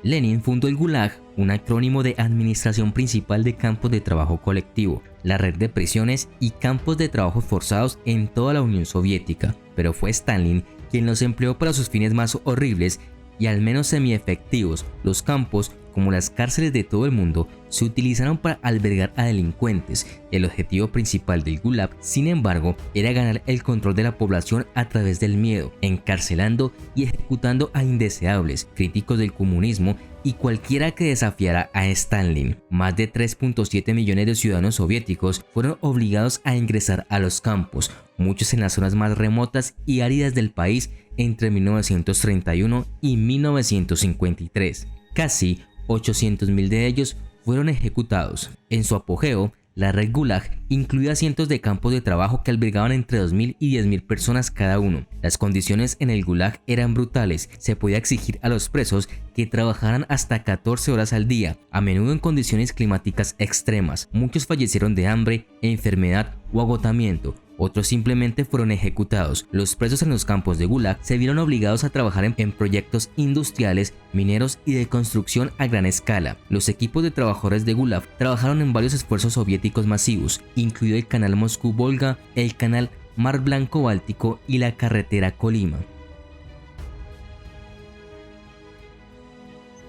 Lenin fundó el Gulag, un acrónimo de Administración Principal de Campos de Trabajo Colectivo, la red de prisiones y campos de trabajo forzados en toda la Unión Soviética, pero fue Stalin quien los empleó para sus fines más horribles y al menos semi-efectivos. Los campos, como las cárceles de todo el mundo, se utilizaron para albergar a delincuentes. El objetivo principal del Gulag, sin embargo, era ganar el control de la población a través del miedo, encarcelando y ejecutando a indeseables, críticos del comunismo y cualquiera que desafiara a Stalin. Más de 3.7 millones de ciudadanos soviéticos fueron obligados a ingresar a los campos, muchos en las zonas más remotas y áridas del país entre 1931 y 1953. Casi 800.000 de ellos fueron ejecutados. En su apogeo, la red Gulag incluía cientos de campos de trabajo que albergaban entre 2.000 y 10.000 personas cada uno. Las condiciones en el Gulag eran brutales. Se podía exigir a los presos que trabajaran hasta 14 horas al día, a menudo en condiciones climáticas extremas. Muchos fallecieron de hambre, enfermedad o agotamiento. Otros simplemente fueron ejecutados. Los presos en los campos de Gulag se vieron obligados a trabajar en proyectos industriales, mineros y de construcción a gran escala. Los equipos de trabajadores de Gulag trabajaron en varios esfuerzos soviéticos masivos, incluido el canal Moscú-Volga, el canal Mar Blanco-Báltico y la carretera Colima.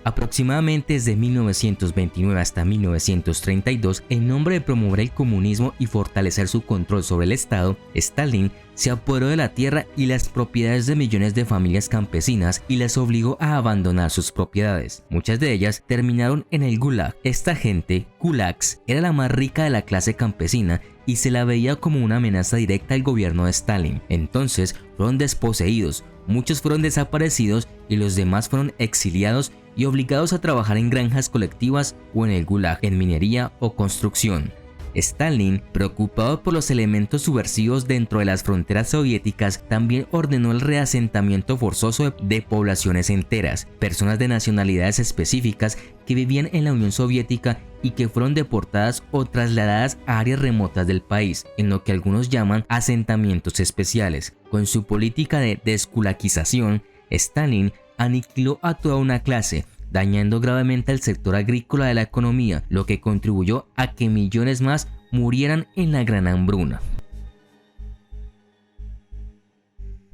Aproximadamente desde 1929 hasta 1932, en nombre de promover el comunismo y fortalecer su control sobre el Estado, Stalin se apoderó de la tierra y las propiedades de millones de familias campesinas y las obligó a abandonar sus propiedades. Muchas de ellas terminaron en el Gulag. Esta gente, Gulags, era la más rica de la clase campesina y se la veía como una amenaza directa al gobierno de Stalin. Entonces fueron desposeídos, muchos fueron desaparecidos y los demás fueron exiliados y obligados a trabajar en granjas colectivas o en el Gulag, en minería o construcción. Stalin, preocupado por los elementos subversivos dentro de las fronteras soviéticas, también ordenó el reasentamiento forzoso de poblaciones enteras, personas de nacionalidades específicas que vivían en la Unión Soviética y que fueron deportadas o trasladadas a áreas remotas del país, en lo que algunos llaman asentamientos especiales. Con su política de desculaquización, Stalin aniquiló a toda una clase, dañando gravemente al sector agrícola de la economía, lo que contribuyó a que millones más murieran en la Gran Hambruna.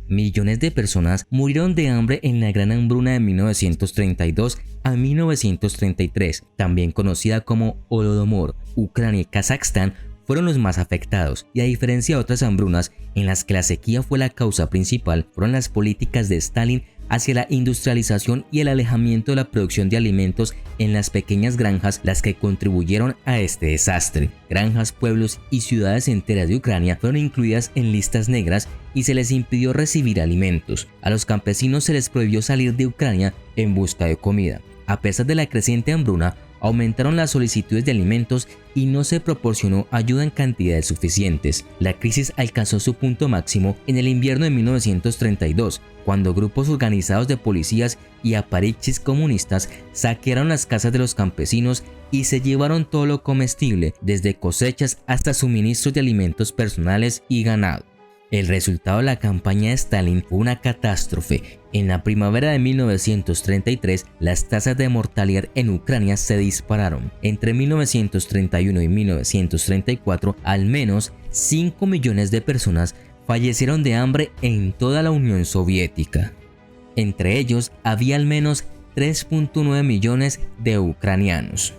Millones de personas murieron de hambre en la Gran Hambruna de 1932 a 1933, también conocida como Holodomor. Ucrania y Kazajstán fueron los más afectados, y a diferencia de otras hambrunas en las que la sequía fue la causa principal, fueron las políticas de Stalin hacia la industrialización y el alejamiento de la producción de alimentos en las pequeñas granjas las que contribuyeron a este desastre. Granjas, pueblos y ciudades enteras de Ucrania fueron incluidas en listas negras y se les impidió recibir alimentos. A los campesinos se les prohibió salir de Ucrania en busca de comida. A pesar de la creciente hambruna, aumentaron las solicitudes de alimentos y no se proporcionó ayuda en cantidades suficientes. La crisis alcanzó su punto máximo en el invierno de 1932, cuando grupos organizados de policías y aparichis comunistas saquearon las casas de los campesinos y se llevaron todo lo comestible, desde cosechas hasta suministros de alimentos personales y ganado. El resultado de la campaña de Stalin fue una catástrofe. En la primavera de 1933, las tasas de mortalidad en Ucrania se dispararon. Entre 1931 y 1934, al menos 5 millones de personas fallecieron de hambre en toda la Unión Soviética. Entre ellos, había al menos 3.9 millones de ucranianos.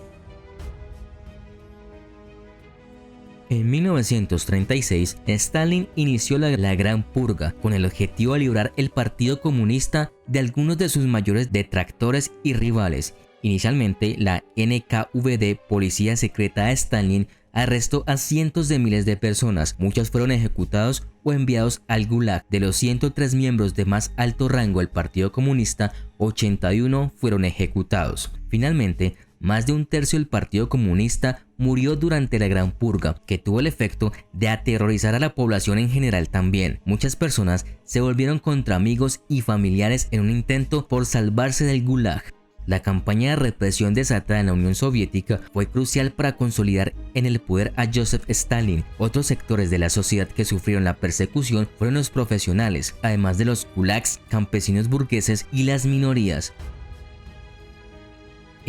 En 1936, Stalin inició la Gran Purga con el objetivo de librar el Partido Comunista de algunos de sus mayores detractores y rivales. Inicialmente, la NKVD, policía secreta de Stalin, arrestó a cientos de miles de personas. Muchos fueron ejecutados o enviados al Gulag. De los 103 miembros de más alto rango del Partido Comunista, 81 fueron ejecutados. Finalmente, más de un tercio del Partido Comunista murió durante la Gran Purga, que tuvo el efecto de aterrorizar a la población en general también. Muchas personas se volvieron contra amigos y familiares en un intento por salvarse del Gulag. La campaña de represión desatada en la Unión Soviética fue crucial para consolidar en el poder a Joseph Stalin. Otros sectores de la sociedad que sufrieron la persecución fueron los profesionales, además de los gulags, campesinos burgueses y las minorías.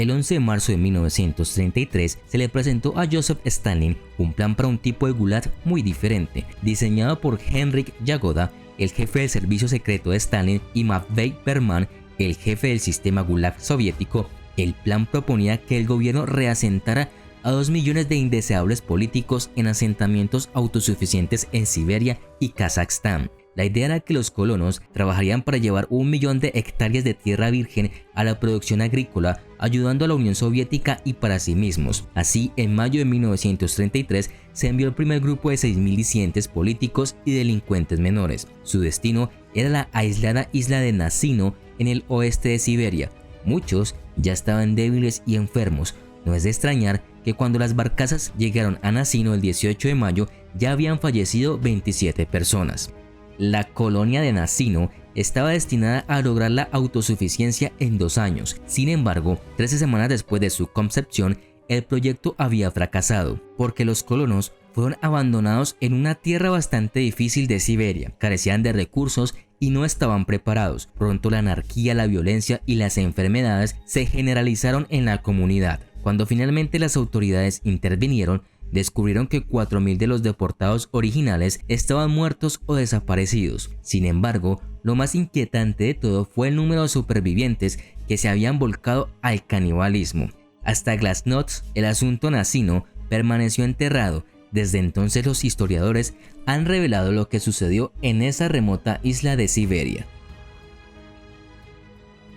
El 11 de marzo de 1933 se le presentó a Joseph Stalin un plan para un tipo de Gulag muy diferente, diseñado por Henryk Yagoda, el jefe del servicio secreto de Stalin, y Matvei Berman, el jefe del sistema Gulag soviético. El plan proponía que el gobierno reasentara a 2 millones de indeseables políticos en asentamientos autosuficientes en Siberia y Kazajstán. La idea era que los colonos trabajarían para llevar 1 millón de hectáreas de tierra virgen a la producción agrícola, ayudando a la Unión Soviética y para sí mismos. Así, en mayo de 1933 se envió el primer grupo de 6.000 disidentes políticos y delincuentes menores. Su destino era la aislada isla de Nasino en el oeste de Siberia. Muchos ya estaban débiles y enfermos. No es de extrañar que cuando las barcazas llegaron a Nasino el 18 de mayo ya habían fallecido 27 personas. La colonia de Nasino estaba destinada a lograr la autosuficiencia en 2 años. Sin embargo, 13 semanas después de su concepción, el proyecto había fracasado, porque los colonos fueron abandonados en una tierra bastante difícil de Siberia, carecían de recursos y no estaban preparados. Pronto la anarquía, la violencia y las enfermedades se generalizaron en la comunidad. Cuando finalmente las autoridades intervinieron, descubrieron que 4.000 de los deportados originales estaban muertos o desaparecidos. Sin embargo, lo más inquietante de todo fue el número de supervivientes que se habían volcado al canibalismo. Hasta Glasnost, el asunto Nasino permaneció enterrado. Desde entonces los historiadores han revelado lo que sucedió en esa remota isla de Siberia.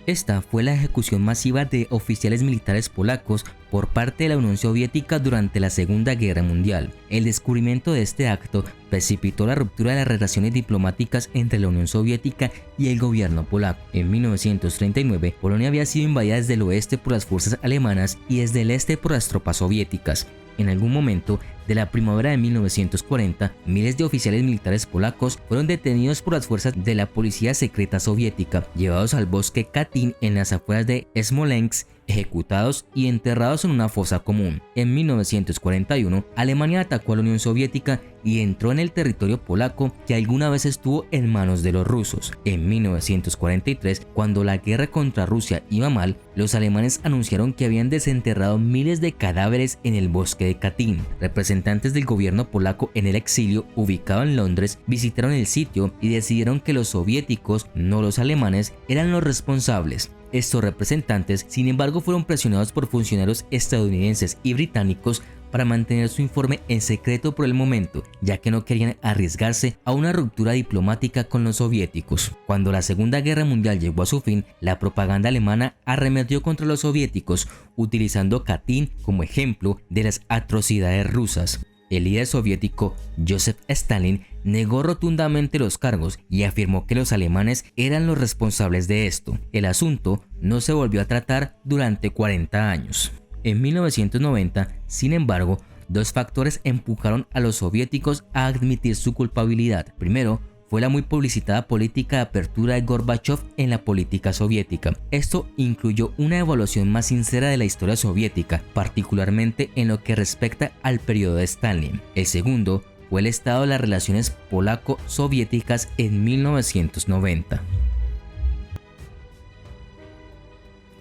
Esta fue la ejecución masiva de oficiales militares polacos por parte de la Unión Soviética durante la Segunda Guerra Mundial. El descubrimiento de este acto precipitó la ruptura de las relaciones diplomáticas entre la Unión Soviética y el gobierno polaco. En 1939, Polonia había sido invadida desde el oeste por las fuerzas alemanas y desde el este por las tropas soviéticas. En algún momento de la primavera de 1940, miles de oficiales militares polacos fueron detenidos por las fuerzas de la policía secreta soviética, llevados al bosque Katyn en las afueras de Smolensk, ejecutados y enterrados en una fosa común. En 1941, Alemania atacó a la Unión Soviética y entró en el territorio polaco que alguna vez estuvo en manos de los rusos. En 1943, cuando la guerra contra Rusia iba mal, los alemanes anunciaron que habían desenterrado miles de cadáveres en el bosque de Katyn. Representantes del gobierno polaco en el exilio, ubicado en Londres, visitaron el sitio y decidieron que los soviéticos, no los alemanes, eran los responsables. Estos representantes, sin embargo, fueron presionados por funcionarios estadounidenses y británicos para mantener su informe en secreto por el momento, ya que no querían arriesgarse a una ruptura diplomática con los soviéticos. Cuando la Segunda Guerra Mundial llegó a su fin, la propaganda alemana arremetió contra los soviéticos, utilizando Katyn como ejemplo de las atrocidades rusas. El líder soviético Joseph Stalin negó rotundamente los cargos y afirmó que los alemanes eran los responsables de esto. El asunto no se volvió a tratar durante 40 años. En 1990, sin embargo, 2 factores empujaron a los soviéticos a admitir su culpabilidad. Primero, fue la muy publicitada política de apertura de Gorbachev en la política soviética. Esto incluyó una evaluación más sincera de la historia soviética, particularmente en lo que respecta al periodo de Stalin. El segundo fue el estado de las relaciones polaco-soviéticas en 1990.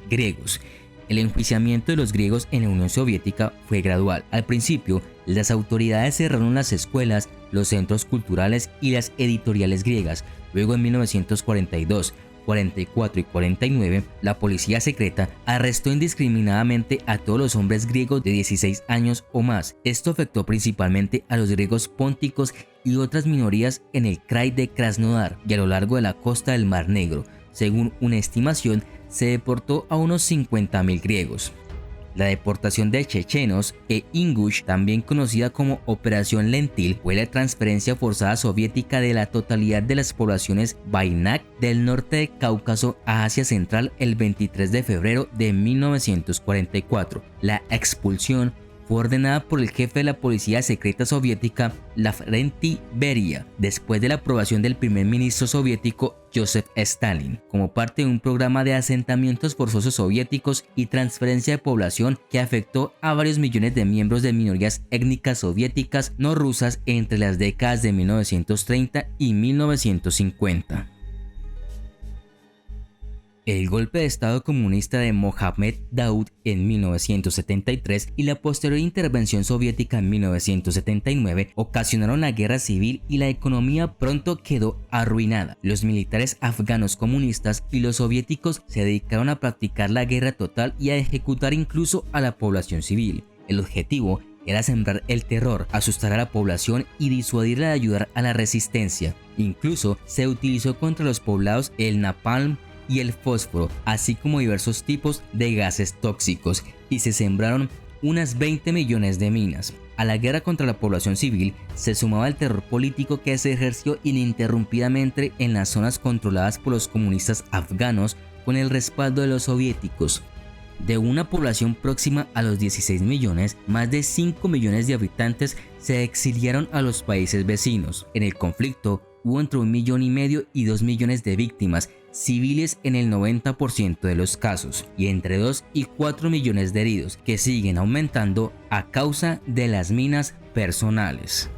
Griegos. El enjuiciamiento de los griegos en la Unión Soviética fue gradual. Al principio, las autoridades cerraron las escuelas, los centros culturales y las editoriales griegas. Luego, en 1942, 44 y 49, la policía secreta arrestó indiscriminadamente a todos los hombres griegos de 16 años o más. Esto afectó principalmente a los griegos pónticos y otras minorías en el krai de Krasnodar y a lo largo de la costa del Mar Negro. Según una estimación, se deportó a unos 50.000 griegos. La deportación de chechenos e ingush, también conocida como Operación Lentil, fue la transferencia forzada soviética de la totalidad de las poblaciones Bainak del norte de Cáucaso a Asia Central el 23 de febrero de 1944. La expulsión fue ordenada por el jefe de la policía secreta soviética, Lavrenti Beria, después de la aprobación del primer ministro soviético Joseph Stalin, como parte de un programa de asentamientos forzosos soviéticos y transferencia de población que afectó a varios millones de miembros de minorías étnicas soviéticas no rusas entre las décadas de 1930 y 1950. El golpe de estado comunista de Mohamed Daoud en 1973 y la posterior intervención soviética en 1979 ocasionaron la guerra civil y la economía pronto quedó arruinada. Los militares afganos comunistas y los soviéticos se dedicaron a practicar la guerra total y a ejecutar incluso a la población civil. El objetivo era sembrar el terror, asustar a la población y disuadirla de ayudar a la resistencia. Incluso se utilizó contra los poblados el napalm y el fósforo, así como diversos tipos de gases tóxicos, y se sembraron unas 20 millones de minas. A la guerra contra la población civil se sumaba el terror político que se ejerció ininterrumpidamente en las zonas controladas por los comunistas afganos con el respaldo de los soviéticos. De una población próxima a los 16 millones, más de 5 millones de habitantes se exiliaron a los países vecinos. En el conflicto hubo entre 1,5 millones y 2 millones de víctimas civiles en el 90% de los casos y entre 2 y 4 millones de heridos, que siguen aumentando a causa de las minas personales.